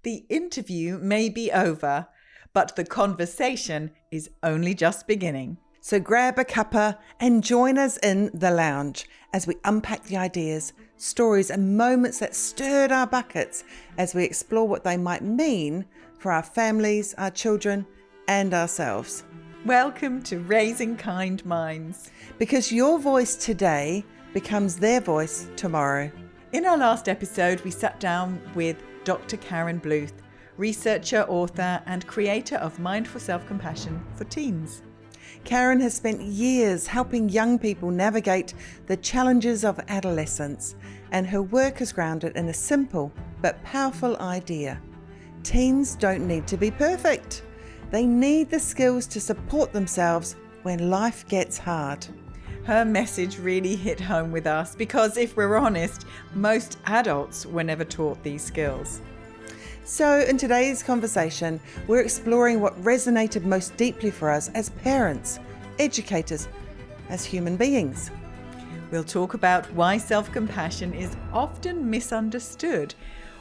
The interview may be over, but the conversation is only just beginning. So grab a cuppa and join us in the lounge as we unpack the ideas, stories and moments that stirred our buckets as we explore what they might mean for our families, our children and ourselves. Welcome to Raising Kind Minds. Because your voice today becomes their voice tomorrow. In our last episode, we sat down with Dr Karen Bluth, researcher, author and creator of Mindful Self-Compassion for Teens. Karen has spent years helping young people navigate the challenges of adolescence, and her work is grounded in a simple but powerful idea. Teens don't need to be perfect. They need the skills to support themselves when life gets hard. Her message really hit home with us because, if we're honest, most adults were never taught these skills. So in today's conversation, we're exploring what resonated most deeply for us as parents, educators, as human beings. We'll talk about why self-compassion is often misunderstood,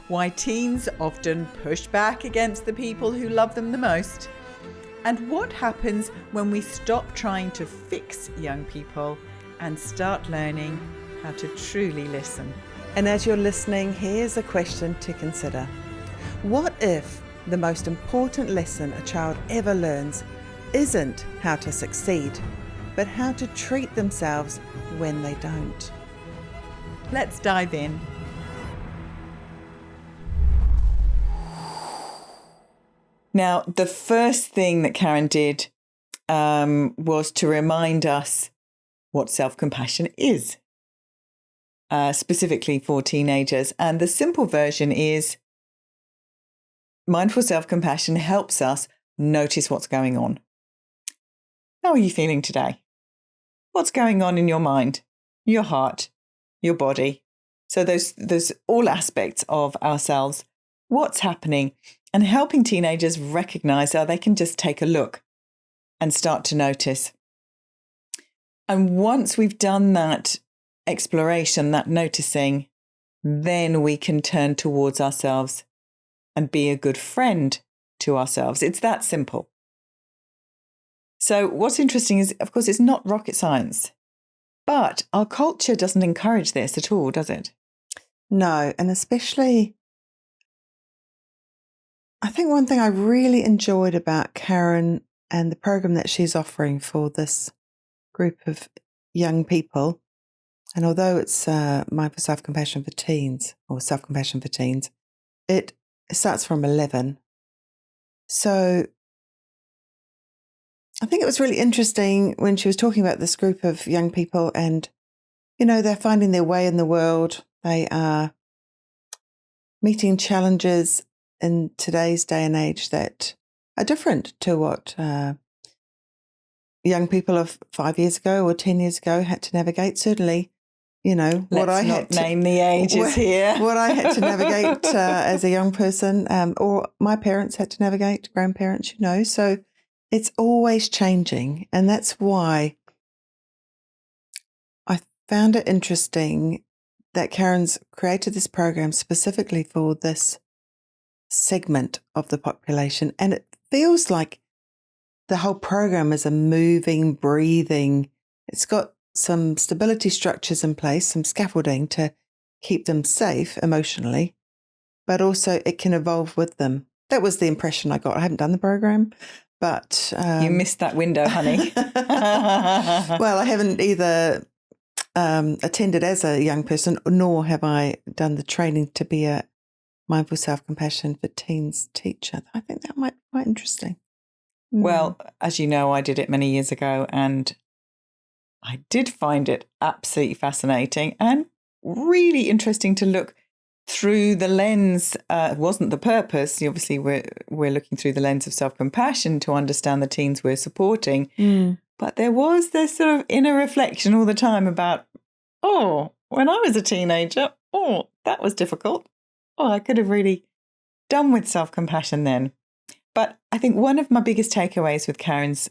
why teens often push back against the people who love them the most, and what happens when we stop trying to fix young people and start learning how to truly listen. And as you're listening, here's a question to consider. What if the most important lesson a child ever learns isn't how to succeed, but how to treat themselves when they don't? Let's dive in. Now, the first thing that Karen did was to remind us what self-compassion is, specifically for teenagers. And the simple version is mindful self-compassion helps us notice what's going on. How are you feeling today? What's going on in your mind, your heart, your body? So there's all aspects of ourselves. What's happening? And helping teenagers recognize how they can just take a look and start to notice. And once we've done that exploration, that noticing, then we can turn towards ourselves and be a good friend to ourselves. It's that simple. So what's interesting is, of course, it's not rocket science, but our culture doesn't encourage this at all, does it? No, and especially, I think one thing I really enjoyed about Karen and the program that she's offering for this group of young people, and although it's Mindful Self-Compassion for Teens, or Self-Compassion for Teens, it starts from 11. So I think it was really interesting when she was talking about this group of young people and, you know, they're finding their way in the world. They are meeting challenges in today's day and age that are different to what young people of 5 years ago or 10 years ago had to navigate. Certainly, you know, what I had to name the ages here. What I had to navigate as a young person, or my parents had to navigate, grandparents, you know. So it's always changing. And that's why I found it interesting that Karen's created this program specifically for this segment of the population. And it feels like the whole program is a moving, breathing, it's got some stability structures in place, some scaffolding to keep them safe emotionally, but also it can evolve with them. That was the impression I got. I haven't done the program, but... you missed that window, honey. Well, I haven't either attended as a young person, nor have I done the training to be a Mindful Self-Compassion for Teens teacher. I think that might be quite interesting. Well, as you know, I did it many years ago and I did find it absolutely fascinating and really interesting to look through the lens. It wasn't the purpose. Obviously, we're looking through the lens of self-compassion to understand the teens we're supporting. But there was this sort of inner reflection all the time about, oh, when I was a teenager, oh, that was difficult. Oh, I could have really done with self-compassion then. But I think one of my biggest takeaways with Karen's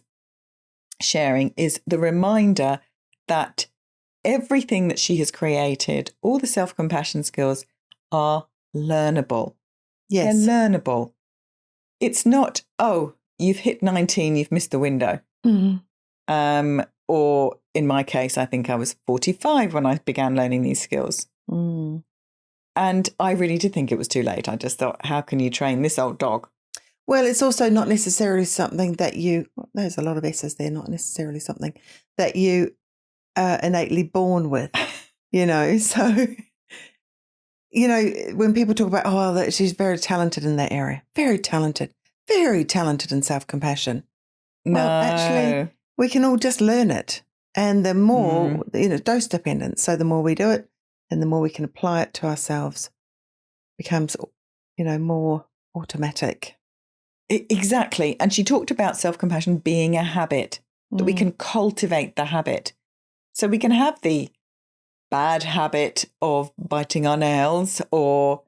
sharing is the reminder that everything that she has created, all the self-compassion skills, are learnable. Yes. They're learnable. It's not, oh, you've hit 19, you've missed the window. Mm-hmm. Or in my case, I think I was 45 when I began learning these skills. Mm. And I really did think it was too late. I just thought, how can you train this old dog? Well, it's also not necessarily something that there's a lot of S's there, not necessarily something that you are innately born with, So, when people talk about, that she's very talented in that area, very talented in self-compassion. No. Well, actually, we can all just learn it. And the more, dose dependent. So the more we do it and the more we can apply it to ourselves, becomes, more automatic. Exactly. And she talked about self-compassion being a habit, that we can cultivate the habit. So we can have the bad habit of biting our nails or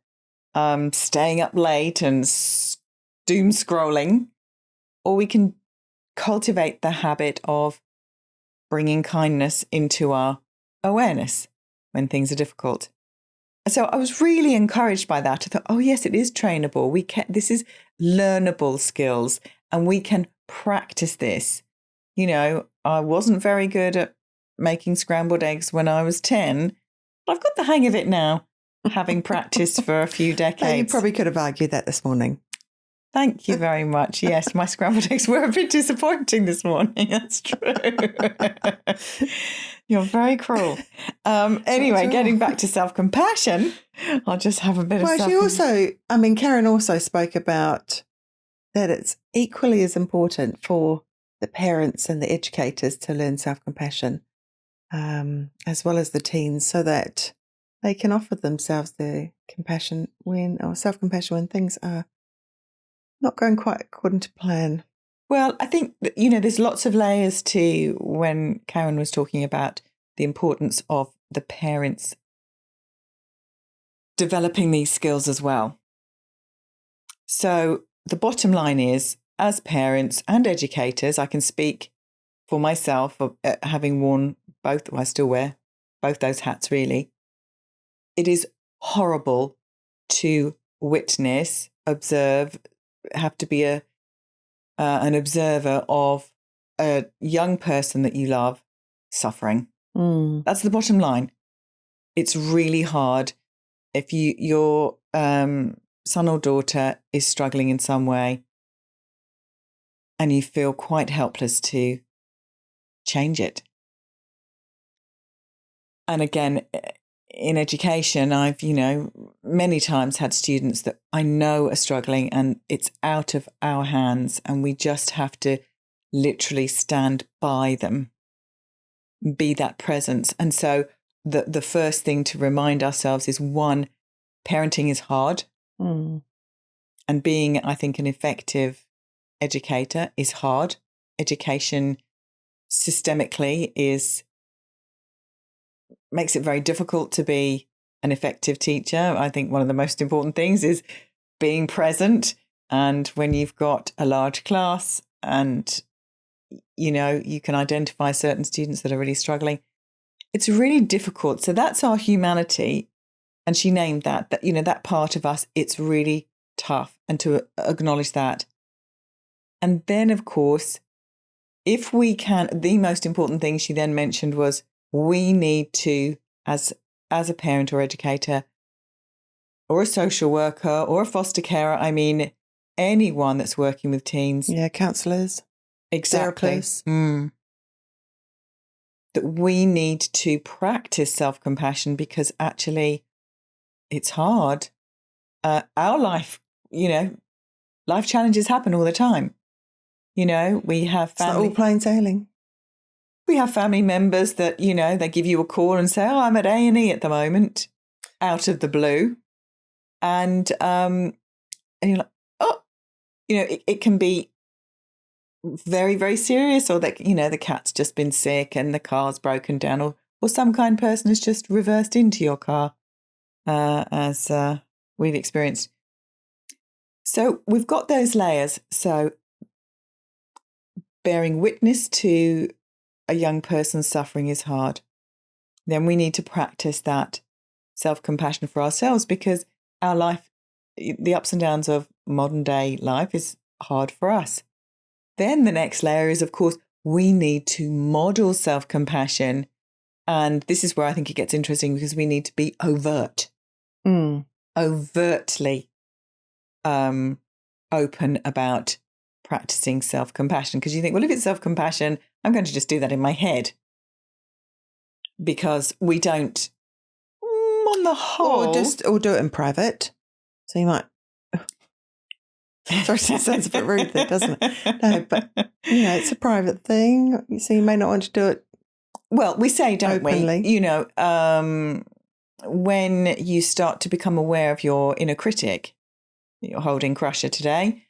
staying up late and doom scrolling, or we can cultivate the habit of bringing kindness into our awareness when things are difficult. So I was really encouraged by that. I thought, oh, yes, it is trainable. This is learnable skills and we can practice this. I wasn't very good at making scrambled eggs when I was 10, but I've got the hang of it now, having practiced for a few decades. You probably could have argued that this morning. Thank you very much. Yes, my scrambled eggs were a bit disappointing this morning. That's true. You're very cruel. Anyway, getting back to self-compassion, I'll just have a bit of self-compassion. Karen also spoke about that it's equally as important for the parents and the educators to learn self-compassion, as well as the teens, so that they can offer themselves the self-compassion when things are not going quite according to plan. Well, I think, there's lots of layers to when Karen was talking about the importance of the parents developing these skills as well. So the bottom line is, as parents and educators, I can speak for myself of having worn both, I still wear both those hats really. It is horrible to witness, observe, have to be an observer of a young person that you love suffering. That's the bottom line. It's really hard if your son or daughter is struggling in some way and you feel quite helpless to change it. And again, in education, I've, many times had students that I know are struggling and it's out of our hands and we just have to literally stand by them, be that presence. And so the first thing to remind ourselves is, one, parenting is hard. And being, I think, an effective educator is hard. Education systemically makes it very difficult to be an effective teacher. I think one of the most important things is being present. And when you've got a large class and, you can identify certain students that are really struggling, it's really difficult. So that's our humanity. And she named that that part of us, it's really tough, and to acknowledge that. And then, of course, if we can, the most important thing she then mentioned was we need to, as a parent or educator or a social worker or a foster carer, anyone that's working with teens. Yeah, counsellors. Exactly. Therapists. That we need to practice self-compassion because actually it's hard. Our life, life challenges happen all the time. We have family. It's not all plain sailing. We have family members that, they give you a call and say, oh, I'm at A&E at the moment, out of the blue. And you're like, oh, it can be very, very serious, or that, the cat's just been sick and the car's broken down, or some kind person has just reversed into your car, as we've experienced. So we've got those layers. So bearing witness to a young person's suffering is hard. Then we need to practice that self-compassion for ourselves because our life the ups and downs of modern day life is hard for us. Then the next layer is, of course, we need to model self-compassion. And this is where I think it gets interesting, because we need to be overtly open about practicing self-compassion. Because you think, well, if it's self-compassion, I'm going to just do that in my head. Because we don't, on the whole... Or do it in private. So you might... Sorry, that sounds a bit rude there, doesn't it? No, but, it's a private thing. So you may not want to do it. Well, we say, don't openly. we? When you start to become aware of your inner critic, you're holding Crusher today.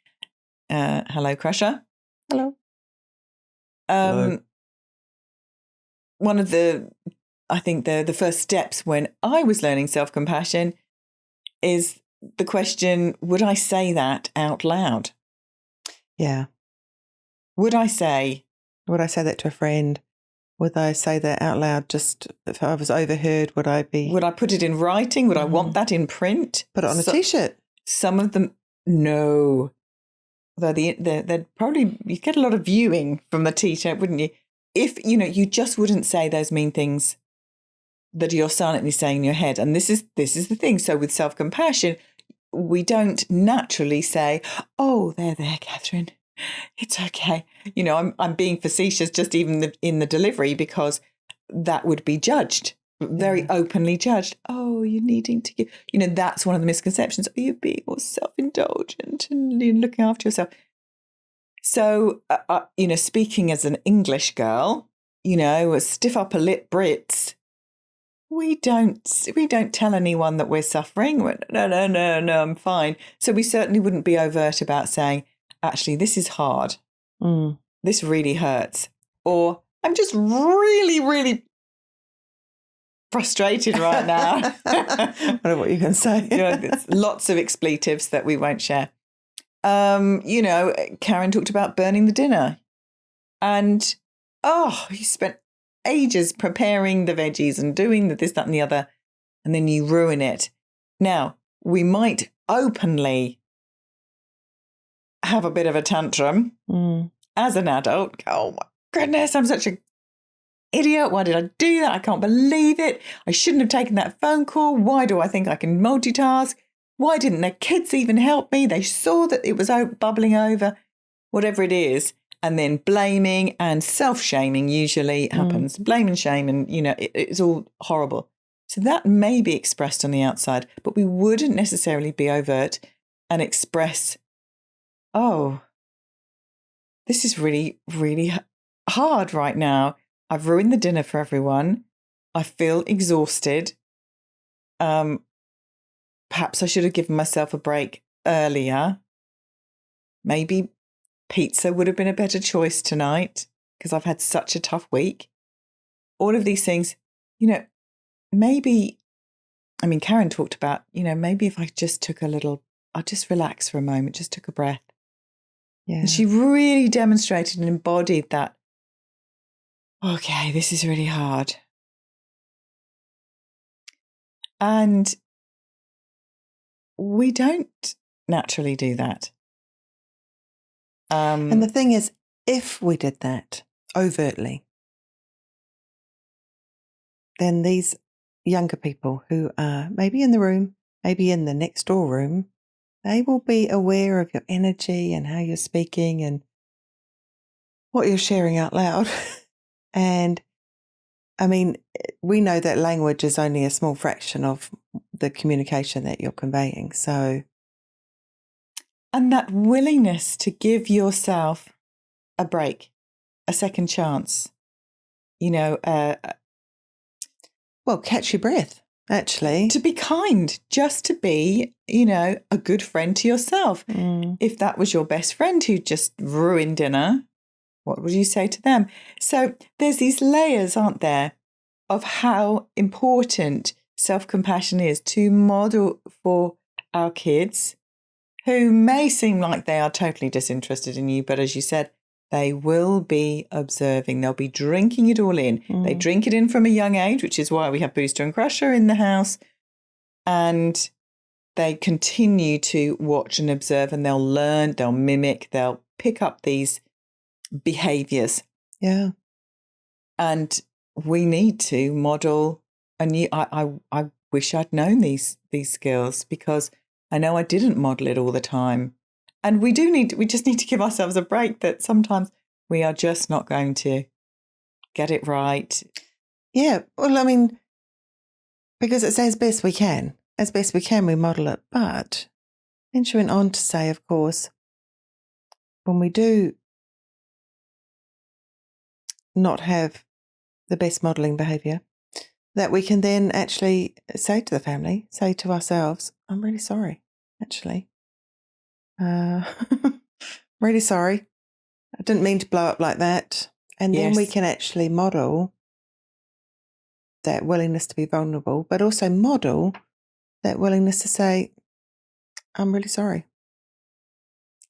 Hello, Crusher. Hello. Hello. One of the first steps when I was learning self-compassion is the question, would I say that out loud? Yeah. Would I say that to a friend? Would I say that out loud? Just if I was overheard, would I put it in writing? Would I want that in print? Put it on a T-shirt? Some of them, no. Although they'd probably, you'd get a lot of viewing from the T-shirt, wouldn't you? If, you just wouldn't say those mean things that you're silently saying in your head. And this is the thing. So with self-compassion, we don't naturally say, oh, there, Kathryn, it's okay. I'm being facetious just even in the delivery, because that would be judged, very openly judged. Oh, you're needing to give, that's one of the misconceptions. Oh, you're being all self-indulgent and you're looking after yourself. So, speaking as an English girl, a stiff upper lip Brits, we don't tell anyone that we're suffering. No, I'm fine. So we certainly wouldn't be overt about saying, actually, this is hard. This really hurts. Or I'm just really, really frustrated right now. I don't know what you can say. There's lots of expletives that we won't share. Karen talked about burning the dinner. And, you spent ages preparing the veggies and doing this, that and the other, and then you ruin it. Now, we might openly have a bit of a tantrum as an adult. Oh, my goodness, I'm such an idiot. Why did I do that? I can't believe it. I shouldn't have taken that phone call. Why do I think I can multitask? Why didn't the kids even help me? They saw that it was bubbling over, whatever it is. And then blaming and self-shaming usually happens. Blame and shame, and, it's all horrible. So that may be expressed on the outside, but we wouldn't necessarily be overt and express, oh, this is really, really hard right now. I've ruined the dinner for everyone. I feel exhausted. Perhaps I should have given myself a break earlier. Maybe pizza would have been a better choice tonight because I've had such a tough week. All of these things, maybe, Karen talked about, maybe if I just took I'll just relax for a moment, just took a breath. Yeah. And she really demonstrated and embodied that, okay, this is really hard. And we don't naturally do that. And the thing is, if we did that overtly, then these younger people who are maybe in the room, maybe in the next door room, they will be aware of your energy and how you're speaking and what you're sharing out loud. And we know that language is only a small fraction of the communication that you're conveying. So, and that willingness to give yourself a break, a second chance, catch your breath, actually. To be kind, just to be, a good friend to yourself. If that was your best friend who just ruined dinner, what would you say to them? So there's these layers, aren't there, of how important self-compassion is to model for our kids, who may seem like they are totally disinterested in you, but as you said, they will be observing. They'll be drinking it all in. They drink it in from a young age, which is why we have Booster and Crusher in the house. And they continue to watch and observe, and they'll learn, they'll mimic, they'll pick up these behaviors. Yeah. And we need to model a new, I wish I'd known these skills, because I know I didn't model it all the time. And we just need to give ourselves a break, that sometimes we are just not going to get it right. Yeah. Well, I mean, because it's as best we can. As best we can, we model it. But then she went on to say, of course, when we do not have the best modelling behaviour, that we can then actually say to the family, say to ourselves, I'm really sorry, actually. Really sorry. I didn't mean to blow up like that. And then we can actually model that willingness to be vulnerable, but also model that willingness to say, I'm really sorry.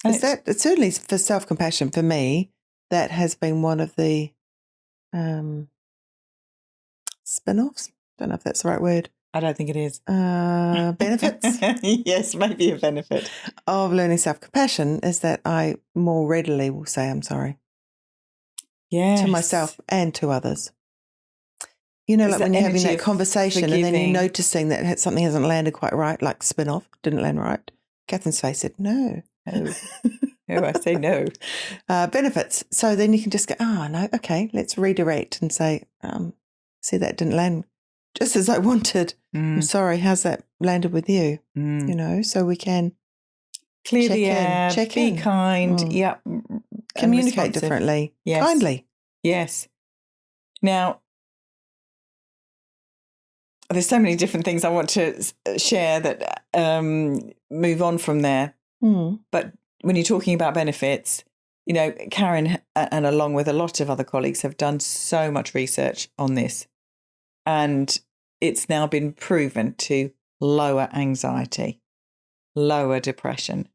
It's certainly for self-compassion, for me, that has been one of the spin-offs. Don't know if that's the right word. I don't think it is. Benefits? Yes, maybe a benefit of learning self-compassion is that I more readily will say I'm sorry. To myself and to others. You know, like when you're having that conversation and then you're noticing that something hasn't landed quite right, like spin-off, didn't land right. Kathryn's face said, no. Oh, I say no. Benefits. So then you can just go, no, okay, let's redirect and say, see, that didn't land just as I wanted. I'm sorry, how's that landed with you? You know, so we can clear the air, be kind, communicate differently, kindly. Yes. Now, there's so many different things I want to share that move on from there. But when you're talking about benefits, you know, Karen and along with a lot of other colleagues have done so much research on this. And it's now been proven to lower anxiety, lower depression,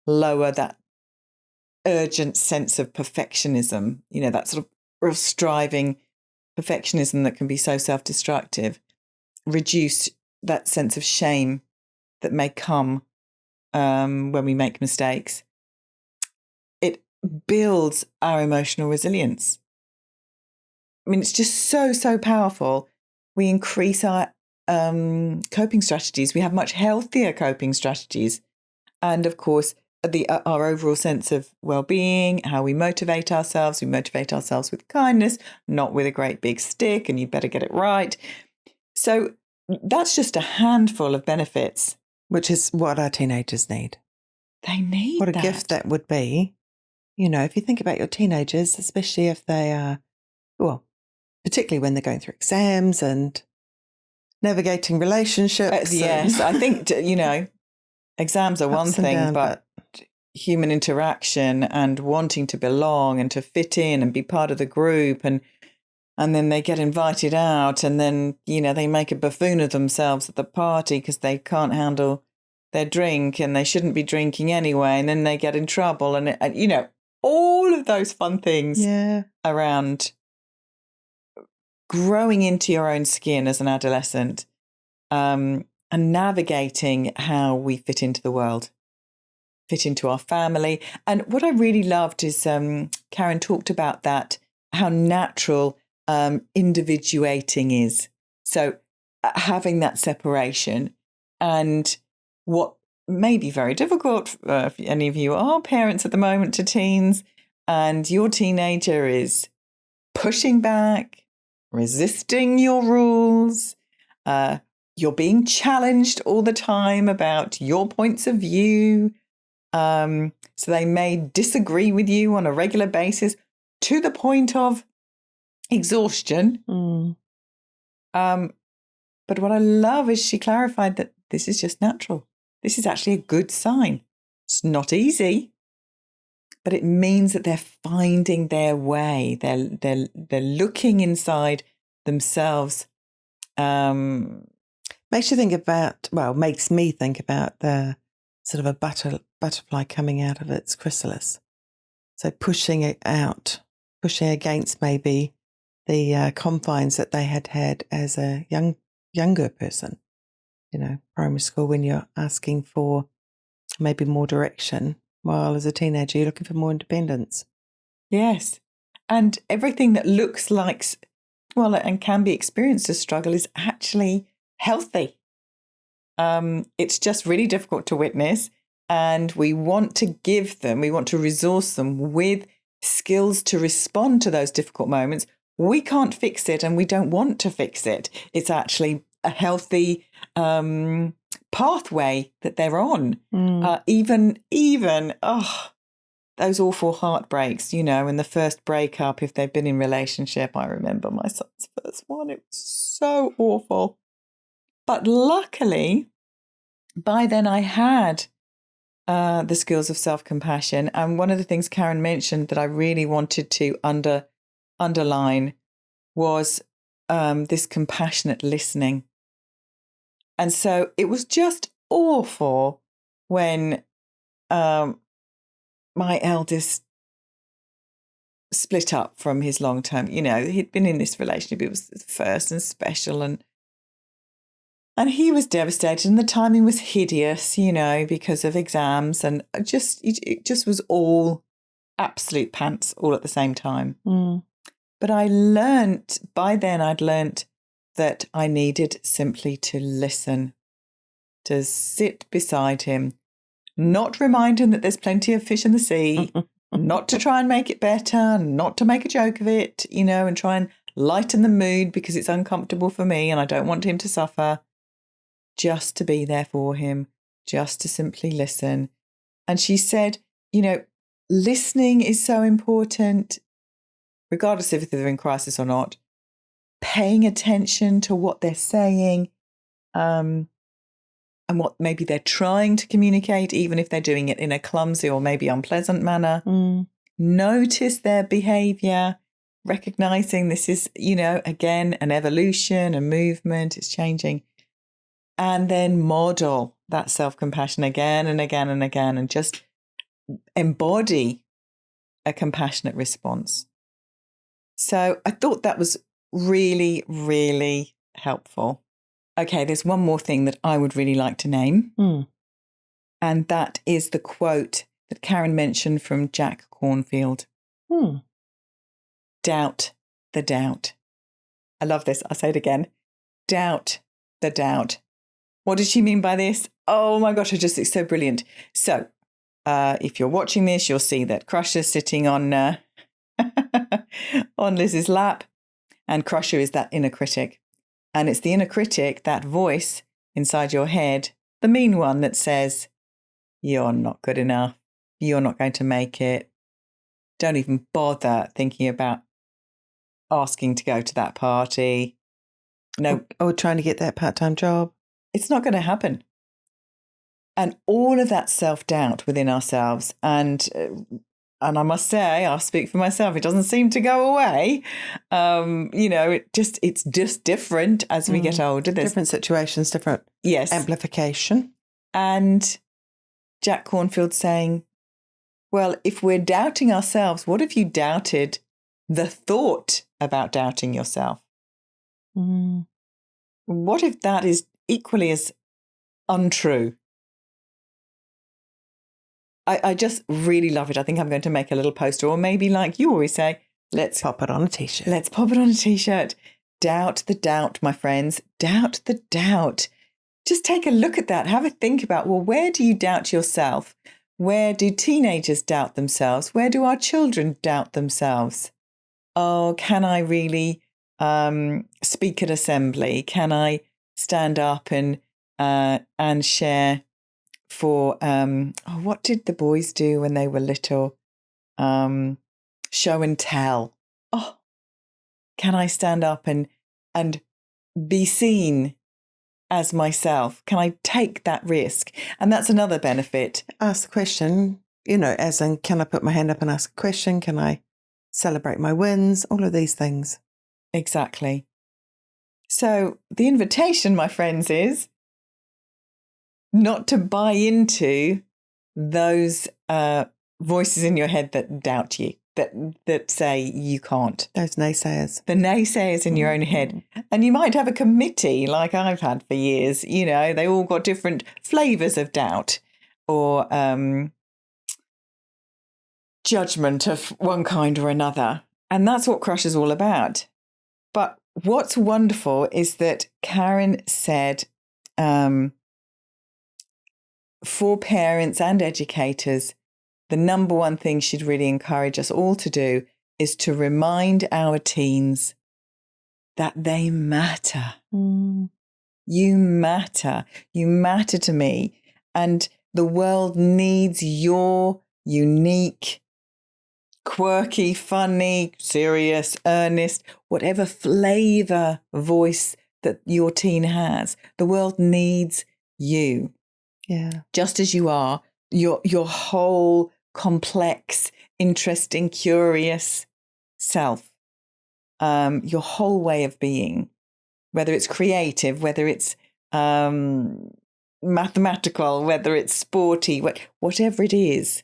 lower that urgent sense of perfectionism, you know, that sort of real striving perfectionism that can be so self-destructive, reduce that sense of shame that may come when we make mistakes. It builds our emotional resilience. I mean, it's just so powerful. We increase our coping strategies. We have much healthier coping strategies. And of course, our overall sense of well-being, how we motivate ourselves. We motivate ourselves with kindness, not with a great big stick, and you better get it right. So that's just a handful of benefits. Which is what our teenagers need. They need what a gift that would be. You know, if you think about your teenagers, especially if they are, well, particularly when they're going through exams and navigating relationships. Yes, I think, you know, exams are one thing, but human interaction and wanting to belong and to fit in and be part of the group, and then they get invited out, and then, you know, they make a buffoon of themselves at the party because they can't handle their drink and they shouldn't be drinking anyway, and then they get in trouble, and you know, all of those fun things around growing into your own skin as an adolescent, and navigating how we fit into the world, fit into our family. And what I really loved is Karen talked about that, how natural individuating is. So having that separation, and what may be very difficult if any of you are parents at the moment to teens, and your teenager is pushing back, resisting your rules, you're being challenged all the time about your points of view, so they may disagree with you on a regular basis to the point of exhaustion. But what I love is she clarified that this is just natural. This is actually a good sign. It's not easy, but it means that they're finding their way. They're looking inside themselves. Makes me think about the sort of a butterfly coming out of its chrysalis. So pushing it out, pushing against maybe the confines that they had as a younger person. primary school when you're asking for maybe more direction, while as a teenager you're looking for more independence. Yes. And everything that looks like, and can be experienced as struggle is actually healthy. It's just really difficult to witness. And we want to resource them with skills to respond to those difficult moments. We can't fix it and we don't want to fix it. It's actually a healthy pathway that they're on. Even those awful heartbreaks, and the first breakup, if they've been in relationship. I remember my son's first one. It was so awful. But luckily, by then I had the skills of self-compassion. And one of the things Karen mentioned that I really wanted to underline was this compassionate listening. And so it was just awful when my eldest split up from his long-term, he'd been in this relationship. It was first and special, and he was devastated, and the timing was hideous, because of exams, and it just was all absolute pants all at the same time. But I'd learnt that I needed simply to listen, to sit beside him, not remind him that there's plenty of fish in the sea, not to try and make it better, not to make a joke of it, and try and lighten the mood because it's uncomfortable for me and I don't want him to suffer. Just to be there for him, just to simply listen. And she said, listening is so important, regardless if they're in crisis or not. Paying attention to what they're saying, and what maybe they're trying to communicate, even if they're doing it in a clumsy or maybe unpleasant manner. Notice their behaviour, recognising this is, again, an evolution, a movement, it's changing. And then model that self-compassion again and again and again, and just embody a compassionate response. So I thought that was really, really helpful. Okay, there's one more thing that I would really like to name. And that is the quote that Karen mentioned from Jack Cornfield. Doubt the doubt. I love this. I'll say it again. Doubt the doubt. What did she mean by this? Oh my gosh, it's so brilliant. So if you're watching this, you'll see that Crusher's sitting on on Liz's lap, and Crusher is that inner critic. And it's the inner critic, that voice inside your head, the mean one that says, you're not good enough, you're not going to make it. Don't even bother thinking about asking to go to that party. No. Or trying to get that part-time job. It's not going to happen. And all of that self-doubt within ourselves, and I must say, I'll speak for myself, it doesn't seem to go away. It's just different as we get older. There's different situations, different amplification. And Jack Cornfield saying, well, if we're doubting ourselves, what if you doubted the thought about doubting yourself? What if that is equally as untrue? I just really love it. I think I'm going to make a little poster, or maybe like you always say, let's pop it on a t-shirt. Let's pop it on a t-shirt. Doubt the doubt, my friends. Doubt the doubt. Just take a look at that. Have a think about, well, where do you doubt yourself? Where do teenagers doubt themselves? Where do our children doubt themselves? Oh, can I really speak at assembly? Can I stand up and share for what did the boys do when they were little? Show and tell. Oh, can I stand up and be seen as myself? Can I take that risk? And that's another benefit. Ask the question, as in, can I put my hand up and ask a question? Can I celebrate my wins? All of these things. Exactly. So the invitation, my friends, is not to buy into those voices in your head that doubt you. that say you can't. Those naysayers. The naysayers in your own head. And you might have a committee like I've had for years. They all got different flavours of doubt or judgment of one kind or another. And that's what Crush is all about. But what's wonderful is that Karen said for parents and educators, the number one thing she'd really encourage us all to do is to remind our teens that they matter. You matter. You matter to me. And the world needs your unique, quirky, funny, serious, earnest, whatever flavour voice that your teen has. The world needs you. Yeah. Just as you are, your whole complex, interesting, curious self, your whole way of being, whether it's creative, whether it's mathematical, whether it's sporty, whatever it is,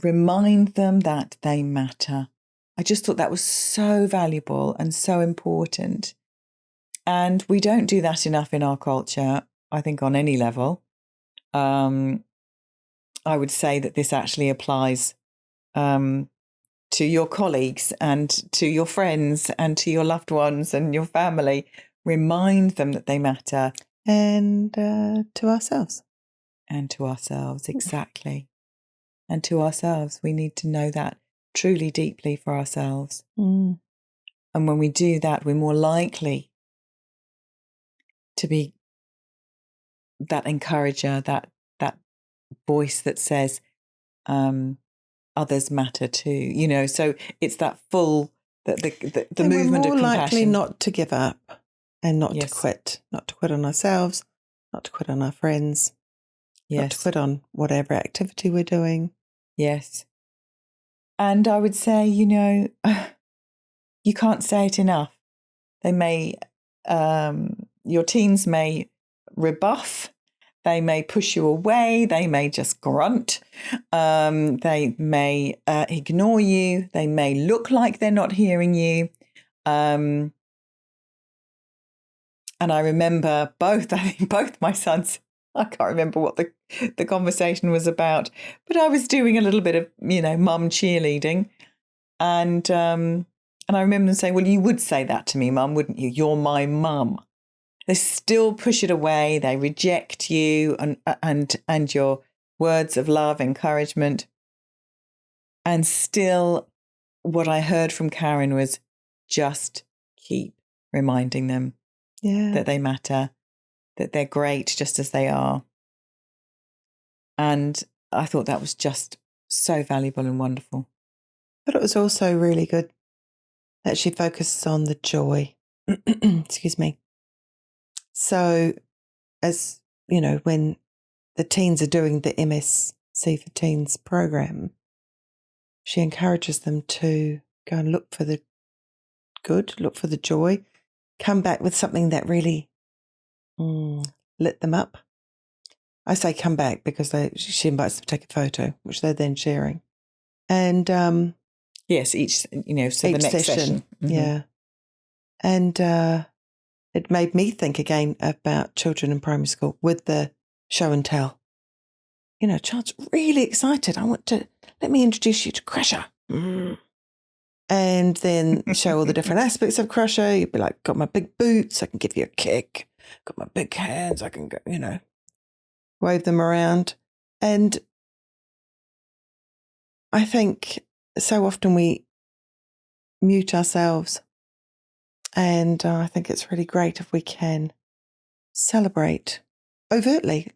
remind them that they matter. I just thought that was so valuable and so important. And we don't do that enough in our culture, I think, on any level. I would say that this actually applies to your colleagues and to your friends and to your loved ones and your family. Remind them that they matter. And to ourselves. And to ourselves, exactly. And to ourselves. We need to know that truly deeply for ourselves. And when we do that, we're more likely to be that encourager, that voice that says others matter too. So it's that full the movement of compassion. We're more likely not to give up and not Yes. to quit, not to quit on ourselves, not to quit on our friends, not to quit on whatever activity we're doing. Yes. And I would say, you can't say it enough. They may, your teens may rebuff. They may push you away. They may just grunt. They may ignore you. They may look like they're not hearing you. And I remember I think both my sons, I can't remember what the conversation was about, but I was doing a little bit of, mum cheerleading. And I remember them saying, well, you would say that to me, mum, wouldn't you? You're my mum. They still push it away. They reject you and your words of love, encouragement. And still what I heard from Karen was just keep reminding them that they matter, that they're great just as they are. And I thought that was just so valuable and wonderful. But it was also really good that she focuses on the joy. Excuse me. So, as you know, when the teens are doing the MSC for Teens program, she encourages them to go and look for the good, look for the joy, come back with something that really lit them up. I say come back because she invites them to take a photo, which they're then sharing. And yes, each the next session. Mm-hmm. Yeah. And it made me think again about children in primary school with the show and tell. Child's really excited. Let me introduce you to Crusher. And then show all the different aspects of Crusher. You'd be like, got my big boots, I can give you a kick. Got my big hands, I can go, wave them around. And I think so often we mute ourselves. And I think it's really great if we can celebrate overtly,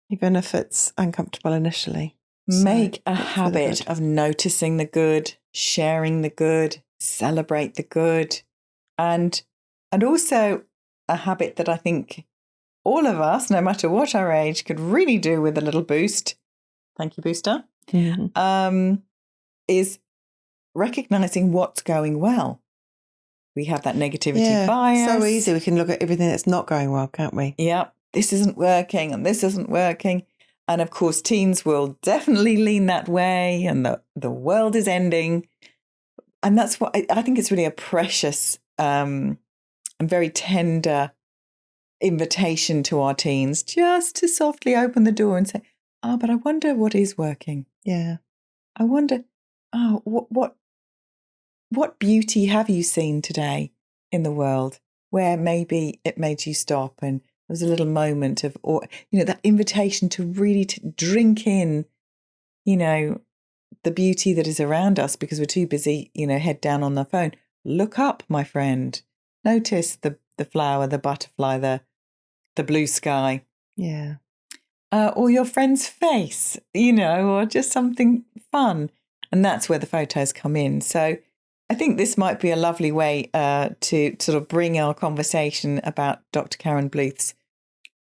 even if it's uncomfortable initially. Make a habit of noticing the good, sharing the good, celebrate the good, and also a habit that I think all of us, no matter what our age, could really do with a little boost. Thank you, Booster. Mm-hmm. Is recognizing what's going well. We have that negativity bias. So easy. We can look at everything that's not going well, can't we? Yeah. This isn't working and this isn't working. And of course, teens will definitely lean that way, and the world is ending. And that's what I think it's really a precious and very tender invitation to our teens, just to softly open the door and say, but I wonder what is working. Yeah. I wonder, what beauty have you seen today in the world where maybe it made you stop and there was a little moment of, or, that invitation to really drink in, the beauty that is around us, because we're too busy, head down on the phone. Look up, my friend. Notice the flower, the butterfly, the blue sky. Yeah. Or your friend's face, or just something fun. And that's where the photos come in. So I think this might be a lovely way to sort of bring our conversation about Dr. Karen Bluth's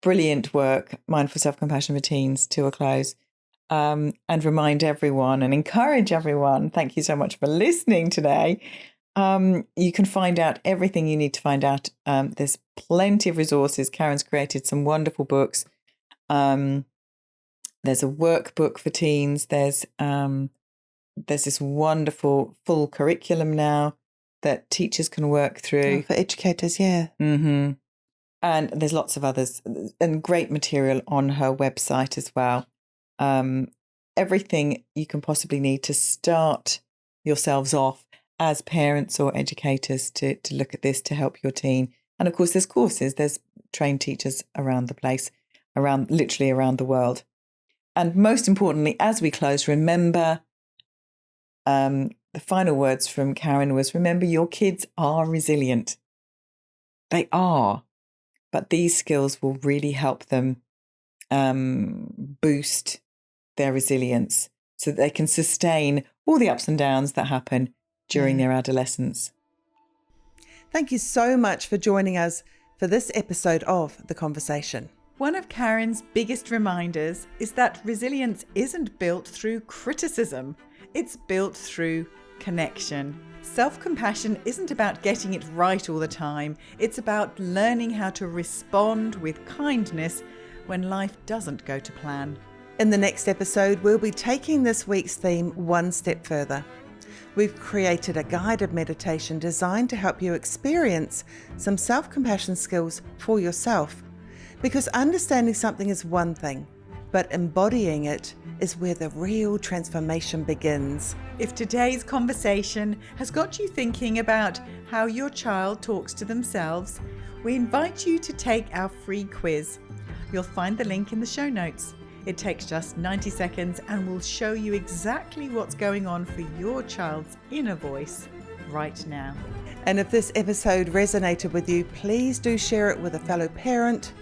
brilliant work, Mindful Self-Compassion for Teens, to a close. And remind everyone and encourage everyone, thank you so much for listening today. You can find out everything you need to find out. There's plenty of resources. Karen's created some wonderful books. There's a workbook for teens. There's this wonderful full curriculum now that teachers can work through. For educators, yeah. Mm-hmm. And there's lots of others and great material on her website as well. Everything you can possibly need to start yourselves off as parents or educators to look at this to help your teen. And of course, there's courses, there's trained teachers around the place, literally around the world. And most importantly, as we close, remember, the final words from Karen was, remember, your kids are resilient. They are. But these skills will really help them boost their resilience so that they can sustain all the ups and downs that happen during their adolescence. Thank you so much for joining us for this episode of The Conversation. One of Karen's biggest reminders is that resilience isn't built through criticism. It's built through connection. Self-compassion isn't about getting it right all the time. It's about learning how to respond with kindness when life doesn't go to plan. In the next episode, we'll be taking this week's theme one step further. We've created a guided meditation designed to help you experience some self-compassion skills for yourself. Because understanding something is one thing, but embodying it is where the real transformation begins. If today's conversation has got you thinking about how your child talks to themselves, we invite you to take our free quiz. You'll find the link in the show notes. It takes just 90 seconds and will show you exactly what's going on for your child's inner voice right now. And if this episode resonated with you, please do share it with a fellow parent,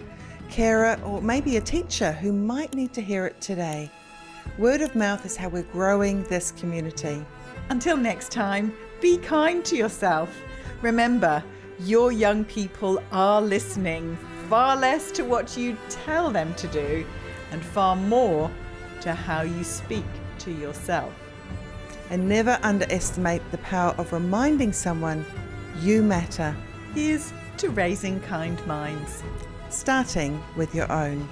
carer, or maybe a teacher who might need to hear it today. Word of mouth is how we're growing this community. Until next time, be kind to yourself. Remember, your young people are listening, far less to what you tell them to do, and far more to how you speak to yourself. And never underestimate the power of reminding someone you matter. Here's to raising kind minds, starting with your own.